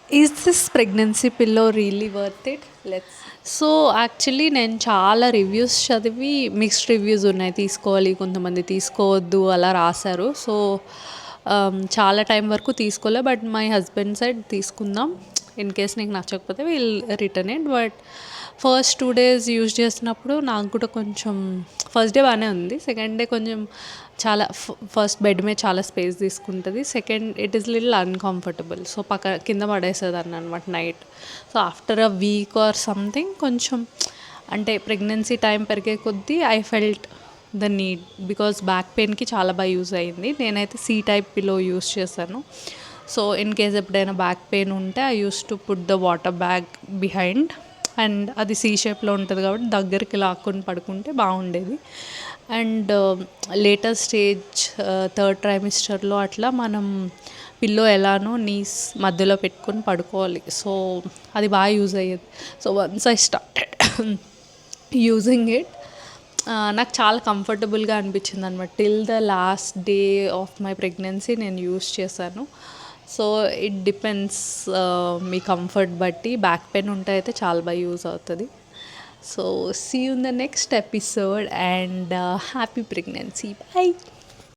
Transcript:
Is this pregnancy pillow really worth it? Let's so actually నేను చాలా reviews చదివి mixed reviews ఉన్నాయి. తీసుకోవాలి, కొంతమంది తీసుకోవద్దు అలా రాశారు. సో చాలా టైం వరకు తీసుకోలే. బట్ మై హస్బెండ్ సైడ్ తీసుకుందాం, ఇన్ కేస్ నీకు నచ్చకపోతే will return it. But first 2 days use చేసినప్పుడు నాకు కూడా కొంచెం ఫస్ట్ డే బాగానే ఉంది. సెకండ్ డే కొంచెం చాలా ఫస్ట్ బెడ్ మీద చాలా స్పేస్ తీసుకుంటుంది. Second it is little uncomfortable. So కింద పడేసేదాన్ని అనమాట night. So after a week or something కొంచెం అంటే ప్రెగ్నెన్సీ టైం పెరిగే కొద్దీ I felt the need, because back పెయిన్కి చాలా బాగా యూజ్ అయింది. నేనైతే సి టైప్ పిల్లో యూజ్ చేశాను. సో ఇన్ కేస్ ఎప్పుడైనా బ్యాక్ పెయిన్ ఉంటే I use to put the water bag behind, and అది సి షేప్లో ఉంటుంది కాబట్టి దగ్గరికి లాక్కొని పడుకుంటే బాగుండేది. అండ్ లేటర్ స్టేజ్ థర్డ్ ట్రైమిస్టర్లో అట్లా మనం పిల్లో ఎలానో నీస్ మధ్యలో పెట్టుకొని పడుకోవాలి. సో అది బాగా యూజ్ అయ్యేది. So once I started using it, నాకు చాలా కంఫర్టబుల్గా అనిపించింది అనమాట. Till the last day of my pregnancy నేను యూజ్ చేశాను. సో ఇట్ డిపెండ్స్ మీ కంఫర్ట్ బట్టి. బ్యాక్ పెయిన్ ఉంటే అయితే చాలా బాగా యూజ్ అవుతుంది. So see you in the next episode and happy pregnancy. By.